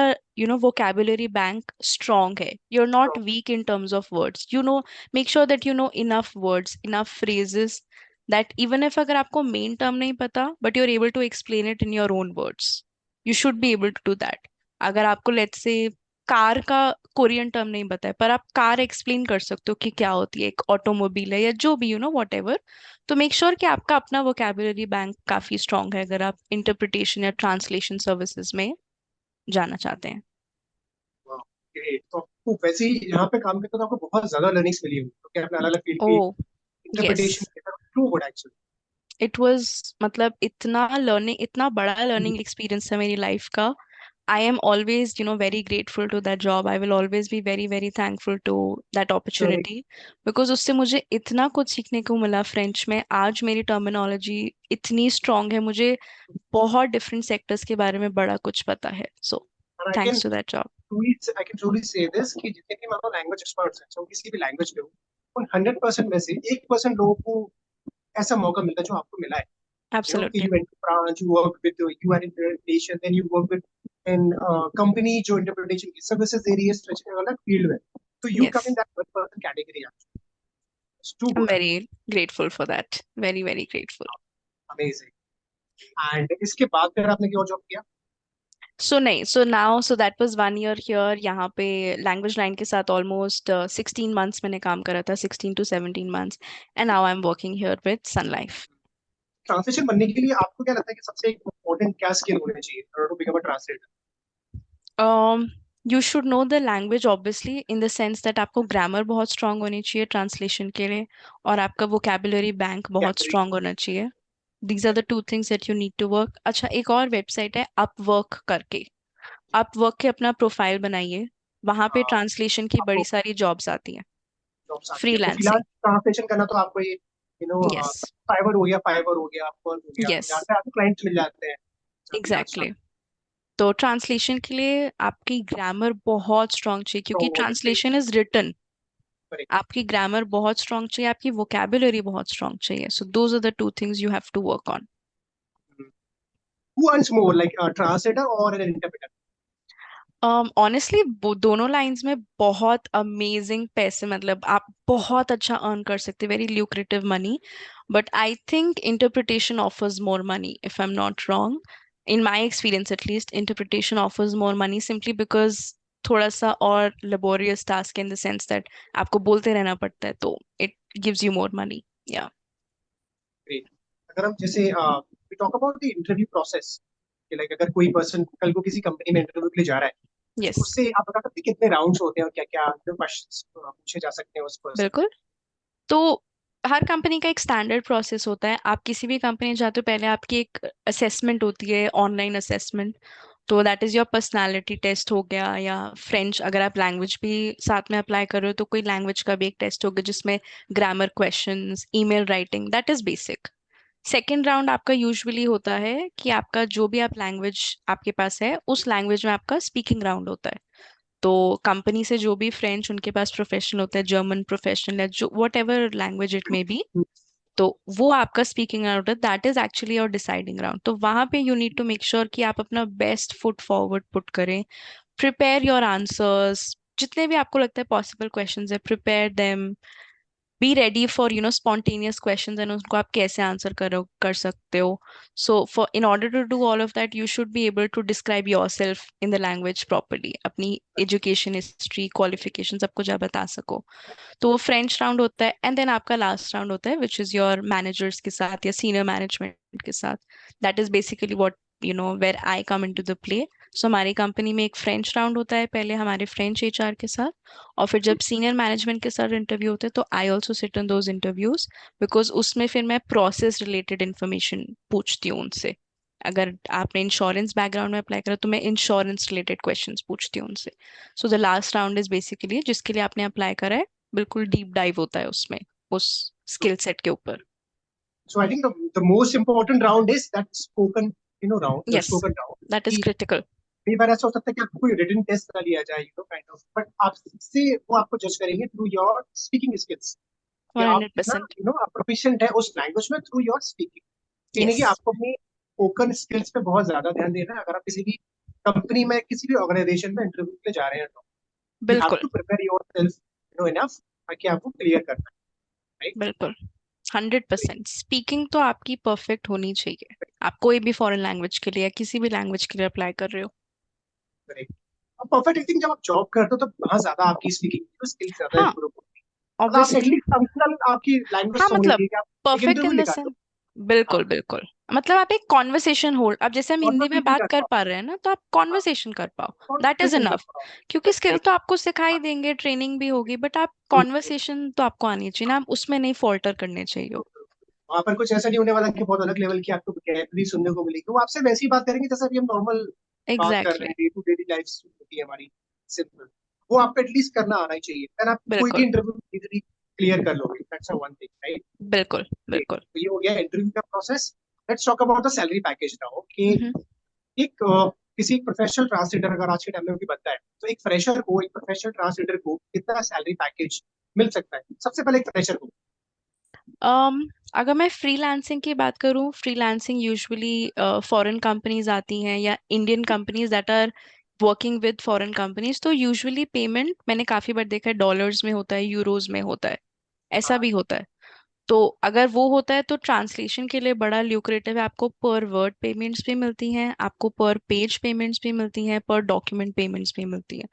वोकैबुलरी बैंक स्ट्रांग है. You are not weak in terms of words. Make sure that you know enough words, enough phrases, that even if अगर आपको मेन टर्म नहीं पता but you are able to explain it in your own words, you should be able to do that. अगर आपको लेट्स से कार का कोरियन टर्म नहीं पता है पर आप कार एक्सप्लेन कर सकते हो कि क्या होती है, एक ऑटोमोबाइल है या जो भी वॉट एवर. तो मेक श्योर कि आपका अपना वोकैबुलरी बैंक काफी स्ट्रांग है अगर आप इंटरप्रिटेशन या ट्रांसलेशन सर्विसेज में जाना चाहते हैं. ग्रेट। तो आपको वैसे ही यहाँ पे काम करते तो आपको बहुत ज्यादा लर्निंग्स मिली होगी, क्योंकि आपने अलग अलग फील्ड की ओ यस. इंटरप्रिटेशन की through good actually. It was मतलब इतना बड़ा लर्निंग एक्सपीरियंस है मेरी लाइफ का. I am always, very grateful to that job. I will always be very, very thankful to that opportunity because उससे मुझे इतना कुछ सीखने को मिला फ्रेंच में. आज मेरी टर्मिनोलॉजी इतनी स्ट्रांग है, मुझे बहुत डिफरेंट सेक्टर्स के बारे में बड़ा कुछ पता है. सो और thanks to that job. I can truly say this कि जितने भी मतलब लैंग्वेज एक्सपर्ट्स हैं, चाहे किसी भी लैंग्वेज पे हो, उन 100% में से 1% लोगों को ऐसा मौका मिलता है जो आपको मिला है। You know, कि absolutely. you went to France, you worked with, you are in interpretation, then you work with in company जो interpretation की services area stretching वाला field में, so you come Yes. in that one person category actually. It's too I'm good, very grateful for that. Very, very grateful. amazing. And इसके बाद फिर आपने क्या जॉब किया? So नहीं, so that was 1 year here. यहाँ पे language line के साथ almost 16 months मैंने काम करा था, 16 to 17 months, and now I'm working here with Sun Life. Translation बनने के लिए आपको क्या लगता है कि सबसे इम्पोर्टेंट क्या स्किल होने चाहिए in order to become a translator? You should know the language obviously in the sense that आपको grammar बहुत strong होनी चाहिए translation के लिए, और आपका vocabulary bank बहुत Vocabulary, strong होना चाहिए. These are the two things that you need to work. अच्छा, एक और वेबसाइट है Upwork करके. Upwork के अपना प्रोफाइल बनाइए. वहां पे ट्रांसलेशन की बड़ी आपको सारी जॉब्स आती हैं. जॉब्स आती है तो फिलहाल फ्रीलांसिंग. ट्रांसलेशन करना तो आपको ये यस. फाइवर हो गया अपवर्क हो गया, यस. यहाँ पे आपको क्लाइंट्स मिल जाते हैं फ्रीलांस एग्जैक्टली. तो ट्रांसलेशन के लिए आपकी ग्रामर बहुत स्ट्रांग चाहिए क्योंकि स्ट्रॉन्ग होनी चाहिए। Translation is written. करेक्ट। आपकी ग्रामर बहुत स्ट्रांग चाहिए, आपकी वोकैबुलरी बहुत स्ट्रांग चाहिए. So those are the two things you have to work on. Who earns more, like a translator or an interpreter? Honestly दोनों लाइंस में बहुत अमेजिंग पैसे, मतलब आप बहुत अच्छा अर्न कर सकते, very lucrative money. But I think interpretation offers more money if I am not wrong. In my experience at least interpretation offers more money simply because थोड़ा सा और laborious task in the sense that आपको बोलते रहना पड़ता है, तो it gives you more money. या. Great. अगर हम जैसे we talk about the interview process, कि like अगर कोई पर्सन कल को किसी कंपनी में इंटरव्यू के लिए जा रहा है, तो यस. उससे आप बता सकते हैं कितने राउंड्स होते हैं और क्या क्या क्वेश्चंस पूछे जा सकते हैं उस पर्सन? बिल्कुल. तो हर कंपनी का एक स्टैंडर्ड प्रोसेस होता है. आप किसी भी कंपनी जाते हो पहले आपकी एक असेसमेंट होती है, ऑनलाइन असेसमेंट. तो that is your personality test हो गया, या फ्रेंच अगर आप लैंग्वेज भी साथ में अप्लाई कर रहे हो तो कोई लैंग्वेज का भी एक टेस्ट होगा जिसमें grammar questions, email writing, that is basic. Second round आपका यूजुअली होता है कि आपका जो भी आप लैंग्वेज आपके पास है उस लैंग्वेज में आपका स्पीकिंग राउंड होता है. तो कंपनी से जो भी फ्रेंच उनके पास प्रोफेशनल होता है, जर्मन प्रोफेशनल है, जो whatever language it may be, तो वो आपका स्पीकिंग राउंड है. That is actually your deciding round. तो वहां पे you need to make sure कि आप अपना बेस्ट फुट फॉरवर्ड पुट करें. Prepare your answers. जितने भी आपको लगता है पॉसिबल क्वेश्चंस है, prepare them. Be ready for spontaneous questions and उनको आप कैसे आंसर कर सकते हो. So for in order to do all of that you should be able to describe yourself in the language properly, अपनी एजुकेशन हिस्ट्री, क्वालिफिकेशन, सबको जब बता सको. तो वो फ्रेंच राउंड होता है. एंड देन आपका लास्ट राउंड होता है विच इज योर मैनेजर्स के साथ या सीनियर मैनेजमेंट के साथ. That is basically what where I come in to the play. So हमारी कंपनी में एक फ्रेंच राउंड होता है पहले हमारे फ्रेंच एचआर के साथ, और फिर जब सीनियर मैनेजमेंट के साथ इंटरव्यू होते हैं तो I also sit in those interviews because उसमें फिर मैं प्रोसेस रिलेटेड इंफॉर्मेशन पूछती हूँ उनसे. अगर आपने इंश्योरेंस बैकग्राउंड में अप्लाई करा तो मैं इंश्योरेंस रिलेटेड क्वेश्चंस पूछती हूँ उनसे. So the last round is basically जिसके लिए आपने अप्लाई करा है, बिल्कुल डीप डाइव होता है उसमें, उस स्किल सेट के ऊपर. So I think the most important round is that spoken, round, the yes. spoken round. That is कि क्रिटिकल. कई बार ऐसा हो सकता है कि आपको कोई रिटन टेस्ट ना लिया जाए, काइंड ऑफ, बट आपसे वो आपको जज करेंगे थ्रू योर स्पीकिंग स्किल्स, कि वन आप हंड्रेड कितना परसेंट आप प्रोफिशिएंट है उस लैंग्वेज में थ्रू योर स्पीकिंग। यानी कि यस. आपको अपनी स्पोकन स्किल्स पे बहुत ज्यादा ध्यान देना है अगर आप किसी भी कंपनी में किसी भी ऑर्गेनाइजेशन में इंटरव्यू के लिए जा रहे हैं तो यू हैव बिल्कुल टू प्रिपेयर योरसेल्फ इनफ ताकि आपको क्लियर करना है, राइट? बिल्कुल 100%। स्पीकिंग तो आपकी परफेक्ट होनी चाहिए। आप कोई भी फॉरेन लैंग्वेज के लिए या किसी भी लैंग्वेज के लिए अप्लाई कर रहे हो। करेक्ट। अब परफेक्ट आई थिंक जब आप जॉब करते हो तो वहाँ ज्यादा आपकी स्पीकिंग स्किल्स ज्यादा हाँ इंप्रूव होती है। मतलब आप ऑब्वियसली। एटलीस्ट फंक्शनल आपकी लैंग्वेज हाँ तो होनी मतलब चाहिए कि आप एक परफेक्ट इंटरव्यू इन द निकाल सेंस। लो। हाँ, बिल्कुल बिल्कुल। मतलब आप एक कॉन्वर्सेशन होल्ड, अब जैसे हम हिंदी में कॉन्वर्सेशन बात कर कर पाओ। पा रहे हैं ना, तो आप हाँ, कॉन्वर्सेशन कर पाओ। दैट इज कॉन्वर्सेशन कर इनफ। पाओ। क्योंकि स्किल तो आपको सिखाई हाँ, देंगे, ट्रेनिंग भी होगी, बट आप बिल्कुल। कॉन्वर्सेशन तो आपको आनी चाहिए ना, आप उसमें नहीं फॉल्टर करने चाहिए। वहां पर कुछ ऐसा नहीं होने वाला कि बहुत अलग लेवल की आपको vocabulary सुनने को मिलेगी। वो आपसे वैसी बात करेंगे जैसे अभी हम नॉर्मल बात कर रहे एग्जैक्टली हैं, डे टू डेली लाइफ होती है हमारी, सिंपल। वो आपको एटलीस्ट करना आना ही चाहिए, देन आप कोई भी बिल्कुल इंटरव्यू इजीली क्लियर कर लोगे। That's a one thing, right? बिल्कुल बिल्कुल। तो ये हो गया इंटरव्यू का process. Let's talk about the salary package now कि हम्म। एक किसी प्रोफेशनल ट्रांसलेटर अगर आज के टाइम में भी बनता है तो एक फ्रेशर को, एक प्रोफेशनल ट्रांसलेटर को कितना सैलरी पैकेज मिल सकता है? सबसे पहले एक फ्रेशर को। um, अगर मैं फ्रीलांसिंग की बात करूं, फ्रीलांसिंग यूजुअली फॉरेन कंपनीज आती हैं या Indian companies that are working with foreign companies, तो यूजुअली पेमेंट मैंने काफी बार देखा है डॉलर्स में होता है, यूरोज में होता है, ऐसा हाँ, भी होता है। तो अगर वो होता है तो ट्रांसलेशन के लिए बड़ा ल्यूक्रेटिव है। आपको पर वर्ड पेमेंट्स भी मिलती हैं, आपको पर पेज पेमेंट्स भी मिलती हैं, पर डॉक्यूमेंट पेमेंट्स भी मिलती हैं।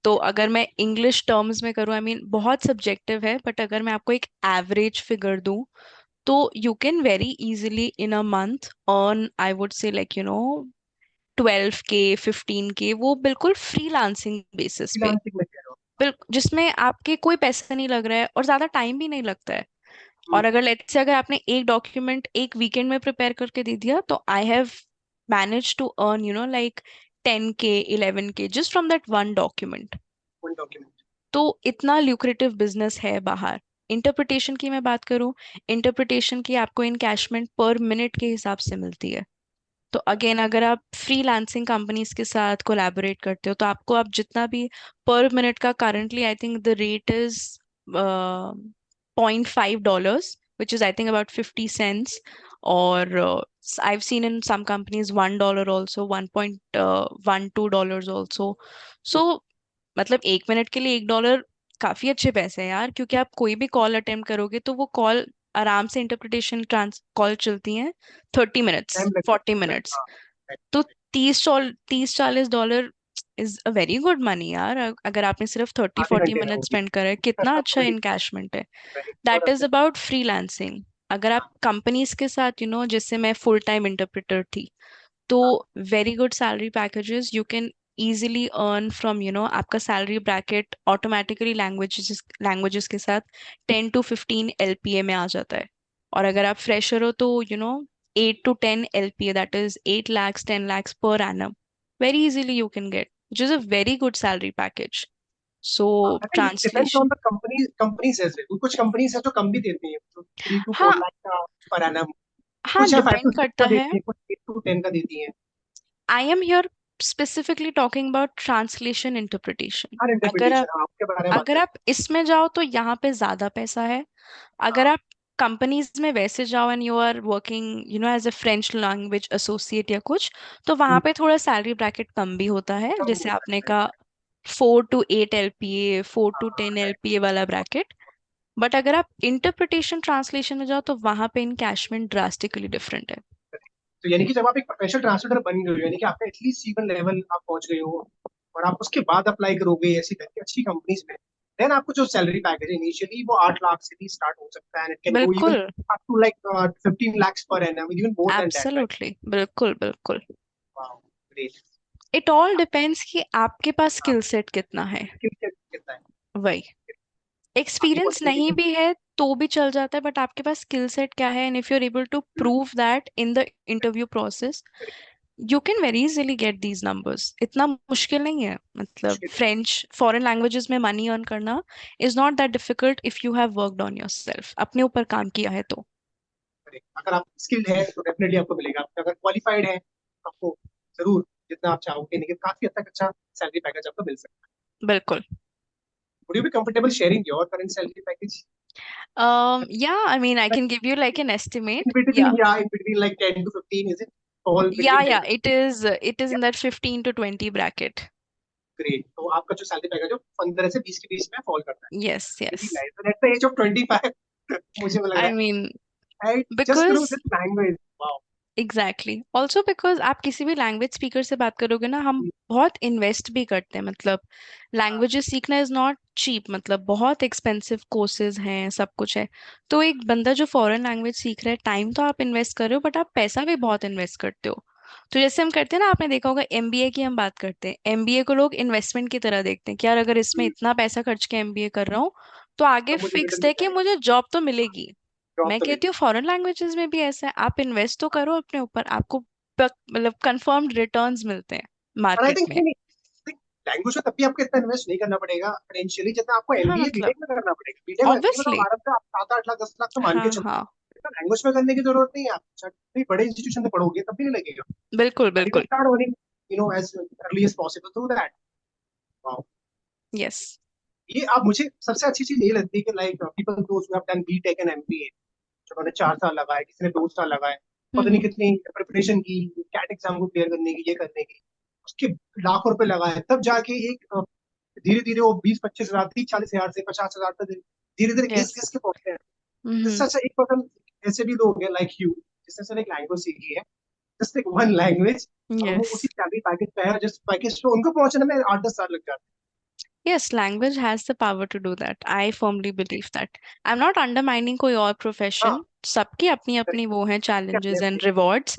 तो अगर मैं इंग्लिश टर्म्स में करूँ, आई मीन बहुत सब्जेक्टिव है, बट अगर मैं आपको एक एवरेज फिगर दूं तो you can very easily in a month earn, I would say like 12K 15K, वो बिल्कुल फ्रीलांसिंग बेसिस पे। फ्रीलांसिंग में कह रहा हूँ। बिल्कुल जिसमें आपके कोई पैसा नहीं लग रहा है और ज्यादा टाइम भी नहीं लगता है। हम्म, और अगर लेट्स से अगर आपने एक डॉक्यूमेंट एक वीकेंड में प्रिपेयर करके दे दिया, तो I have manage to earn like 10K 11K just from that one document. One document. तो इतना ल्यूक्रेटिव बिजनेस है बाहर। इंटरप्रिटेशन की मैं बात करूं, इंटरप्रिटेशन की आपको इनकैशमेंट पर मिनट के हिसाब से मिलती है। तो अगेन अगर आप फ्रीलांसिंग कंपनीज के साथ कोलैबोरेट करते हो तो आपको आप जितना भी पर मिनट का, currently I think the rate is $0.5, which is I think about 50 cents, or I've seen in some companies $1 also, 1.12 also. So मतलब एक मिनट के लिए $1 काफी अच्छे पैसे हैं यार, क्योंकि आप कोई भी कॉल अटेम्प्ट करोगे तो वो कॉल आराम से इंटरप्रिटेशन ट्रांस कॉल चलती हैं 30 मिनट्स टाइम लग 40 मिनट्स। हाँ, तो 30-40 dollar is a very good money यार। अगर आपने सिर्फ थर्टी आधे फोर्टी घंटे में मिनट होगी। स्पेंड करा है, कितना अच्छा इनकैशमेंट है। दैट इज जबरदस्त। About freelancing. अगर आप हाँ, कंपनीज के साथ जैसे मैं फुल टाइम इंटरप्रेटर थी, तो हाँ, very good salary packages you can easily earn from आपका सैलरी ब्रैकेट ऑटोमेटिकली लैंग्वेजेस के साथ 10 to 15 LPA में आ जाता है। और अगर आप फ्रेशर हो तो 8 to 10 LPA, that is 8 lakhs 10 lakhs per annum, very easily you can get, which is a very good salary package. So I think it depends on translation। The companies as well. कुछ कंपनीज है जो कम भी देती हैं, तो 3 to 4 हाँ लाख का पर एनम। हाँ कुछ है फाइव टू डिपेंड सिक्स करता का है। देती है, कुछ 8 to 10 का देती है। I am here specifically talking about translation interpretation. हर अगर इंटरप्रिटेशन, हाँ, उसके बारे में बात अगर करें। आप इसमें जाओ तो यहाँ पे ज्यादा पैसा है। अगर हाँ, आप कंपनीज में वैसे जाओ and you are working as a French language associate या कुछ, तो वहां पे थोड़ा सैलरी ब्रैकेट कम भी होता है, कम जैसे होता आपने है। कहा 4 to 8 LPA, 4 to 10 LPA वाला ब्रैकेट। बट अगर आप इंटरप्रिटेशन ट्रांसलेशन में जाओ तो वहां पे इनकैशमेंट ड्रास्टिकली डिफरेंट है। तो यानी कि जब आप एक प्रोफेशनल ट्रांसलेटर बन गए हो, यानी कि आपने एटलीस्ट सीवन लेवल आप पहुंच गए हो, और आप उसके बाद अप्लाई करोगे ऐसी अच्छी कंपनीज में, देन आपको जो सैलरी पैकेज इनिशियली वो 8 लाख से भी स्टार्ट हो सकता है, and it can go even बिल्कुल up to like 15 lakhs per annum, even more than that, right? Absolutely बिल्कुल बिल्कुल। Wow, great. It all depends कि आपके पास स्किल सेट कितना है। स्किल सेट कितना है? वही, आपकी एक्सपीरियंस नहीं क्वालिफिकेशन। भी है तो भी चल जाता है, बट आपके पास स्किल सेट क्या है, and if you are able to prove that in the interview process, you can very easily get these numbers. इतना मुश्किल नहीं है। मतलब मुश्किल है। फ्रेंच फॉरेन लैंग्वेजेस में मनी अर्न करना is not that difficult if you have worked on yourself, अपने ऊपर काम किया है तो। अगर आप स्किल्ड है तो डेफिनेटली आपको मिलेगा, अगर क्वालिफाइड है आपको जरूर जितना आप चाहोगे, लेकिन काफी हद तक अच्छा सैलरी पैकेज आपको मिल सकता है। बिल्कुल। Would you be comfortable sharing your current salary package? Yeah, I mean I can give you like an estimate. In Yeah. between, yeah, in between like 10 to 15, is it? fall Yeah, between 10 yeah, to it is in Yeah, that 15 to 20 bracket. great. तो आपका जो सैलरी पैकेज है 15 से 20 के बीच में फॉल करता है. Yes, Really yes. nice. And at the age of 25, मुझे वो लग I रहा mean, है just through because this language. Wow. Exactly also because आप किसी भी लैंग्वेज स्पीकर से बात करोगे ना, हम बहुत इन्वेस्ट भी करते हैं, मतलब लैंग्वेजेस सीखना इज नॉट चीप, मतलब बहुत एक्सपेंसिव कोर्सेज हैं, सब कुछ है। तो एक बंदा जो फॉरेन लैंग्वेज सीख रहा है, टाइम तो आप इन्वेस्ट कर रहे हो बट आप पैसा भी बहुत इन्वेस्ट करते हो। तो जैसे हम करते हैं ना, आपने देखा होगा एमबीए की हम बात करते हैं, एमबीए को लोग इन्वेस्टमेंट की तरह देखते हैं कि यार अगर इसमें इतना पैसा खर्च के एमबीए कर रहा हूँ तो आगे तो मुझे रिटर्न फिक्स्ड मिल है कि जाएगा. मुझे जॉब तो मिलेगी। जॉब मैं तो कहती मिलेगी. हूँ फॉरेन लैंग्वेजेस में भी ऐसा है, आप इन्वेस्ट तो करो अपने ऊपर, आपको मतलब कंफर्म्ड रिटर्न्स मिलते हैं और आई मार्केट थिंक में। नहीं, लैंग्वेज में तब भी आपको इतना इन्वेस्ट नहीं करना पड़ेगा फाइनेंशियली जितना आपको हाँ एमबीए मतलब बीटेक में करना पड़ेगा. बीटेक में एमबीए ऑब्वियसली। मतलब आराम से आप 7-8 लाख 10 लाख तो मान के हाँ चलो. हाँ, लैंग्वेज में करने की जरूरत नहीं है. आप कोई बड़े इंस्टीट्यूशन से पढ़ोगे तब भी नहीं लगेगा. बिल्कुल बट यू कैन बिल्कुल। Start earning as early as possible through that. Wow. Yes. ये आप मुझे सबसे अच्छी चीज ये लगती है कि like people those who have done BTech and MBA, जिन्होंने 4 साल लगाए, किसी ने 2 साल लगाए, पता नहीं हम्म। कितनी प्रिपरेशन की कैट एग्जाम को क्लियर करने की, ये करने की, उसके लाखों रुपए लगाए, तब जाके एक धीरे धीरे वो 20-25 हजार 30-40 हजार से 50 हजार तक धीरे धीरे घिस यस। घिस के पहुंचते हैं. हम्म। जिससे अच्छा एक पर्सन ऐसे भी लोग हैं लाइक यू, जिसने सर एक लैंग्वेज सीखी है, जस्ट एक वन लैंग्वेज, और वो यस। उसी सैलरी पैकेज पे है, जिस पैकेज पे उनको पहुंचने में 8-10 साल लग जाते yes, language has the power to do that, I firmly believe that. I am not undermining कोई और हैं. प्रोफेशन, सबकी अपनी हाँ, अपनी वो है अपने चैलेंजेस अपने. एंड रिवॉर्ड्स,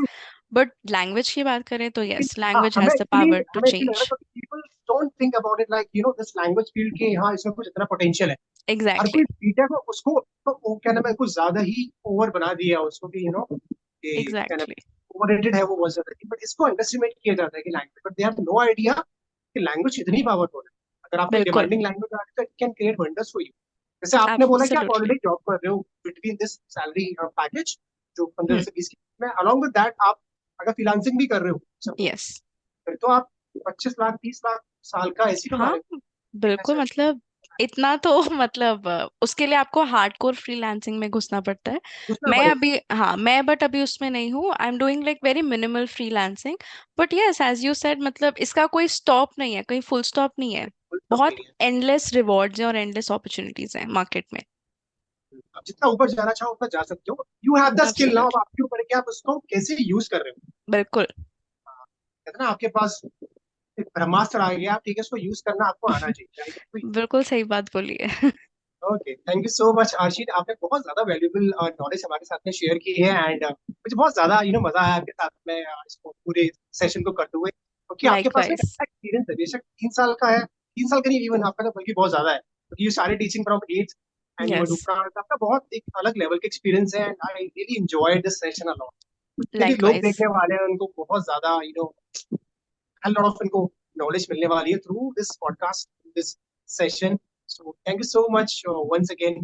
बट लैंग्वेज की बात करें तो लेकिन यस, हाँ, language has the power to हमें फील लग रहा चेंज। है कि people don't think about it like this language field के, हाँ इसमें कुछ इतना पोटेंशियल है. हर एग्जैक्टली। कोई बीटेक को उसको तो वो क्या नाम है, कुछ ज्यादा ही ओवर बना दिया उसको कि कि क्या नाम एग्जैक्टली। है, ओवररेटेड है वो बहुत ज्यादा. बट इसको अंडरस्टिमेट किया जाता है कि language, but they have no idea कि लैंग्वेज इतनी पावरफुल है. अगर आप कोई बिल्कुल। डिमांडिंग लैंग्वेज आ रही है, it can create wonders for you. जैसे आपने बोला कि आप एब्सोल्युटली। ऑलरेडी जॉब कर रहे हो बिटवीन दिस सैलरी पैकेज जो 15 हम्म। से 20 में, अलॉन्ग विद दैट आप अगर फ्रीलांसिंग भी कर रहे हो सपोज, यस। फिर तो आप 25 लाख 30 लाख साल का ऐसी कमा हाँ रहे हो. बिल्कुल, ऐसे मतलब इतना तो मतलब उसके लिए आपको हार्डकोर फ्रीलांसिंग में घुसना पड़ता है। घुसना मैं पड़ेगा. अभी, हाँ मैं बट अभी उसमें नहीं हूँ, I am doing like very minimal freelancing. But yes as you said, मतलब इसका कोई स्टॉप नहीं है, कहीं फुल स्टॉप नहीं है। फुल स्टॉप बहुत नहीं है. एंडलेस रिवॉर्ड्स हैं और एंडलेस अपॉर्चुनिटीज हैं मार्केट में। आप जितना ऊपर जाना चाहो उतना जा सकते हो. You have the skill now. अब एब्सोल्युटली। आपके ऊपर है कि आप उसको कैसे यूज कर रहे हो. बिल्कुल। कहते हैं ना, आपके पास एक ब्रह्मास्त्र आ गया, ठीक है, इसको यूज करना आपको आना चाहिए. बिल्कुल सही बात बोली है। Okay, thank you so much Ashish. आपने बहुत ज्यादा वैल्यूबल नॉलेज हमारे साथ में शेयर की है, एंड मुझे बहुत ज्यादा मजा आया आपके साथ में इसको पूरे सेशन को करते हुए, क्योंकि आपके पास में एक लाइकवाइज। अच्छा एक्सपीरियंस है. बेशक 3 साल का है, 3 साल का नहीं इवन आपका, तो बल्कि बहुत ज्यादा है, क्योंकि you started teaching from 8 and you were yes. Do. आपका बहुत एक अलग लेवल का एक्सपीरियंस है, and I really enjoyed this session a lot. जितने भी लोग लाइकवाइज। देखने वाले हैं उनको बहुत ज्यादा a lot of इनको knowledge मिलने वाली है through this podcast, this session. So thank you so much once again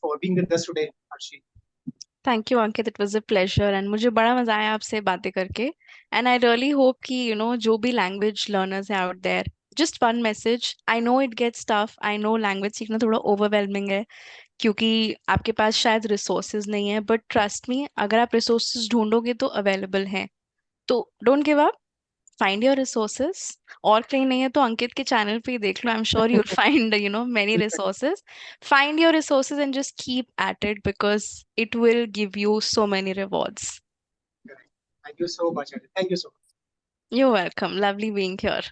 for being with us today, Arshi. Thank you Ankit, it was a pleasure and मुझे बड़ा मजा आया आपसे बातें करके। एंड आई रियली होप कि जो भी लैंग्वेज लर्नर्स हैं out there, just one message, I know it gets tough, I know language सीखना थोड़ा ओवरवेलमिंग है क्योंकि आपके पास शायद रिसोर्सेज नहीं है, बट ट्रस्ट मी अगर आप रिसोर्सेज ढूंढोगे तो अवेलेबल हैं। तो don't give up, find your resources. और कहीं नहीं है तो अंकित के चैनल पे ही देख लो, I am sure you'll find many resources. Find your resources and just keep at it because it will give you so many rewards. Thank you so much. Thank you so much. You're welcome, lovely being here.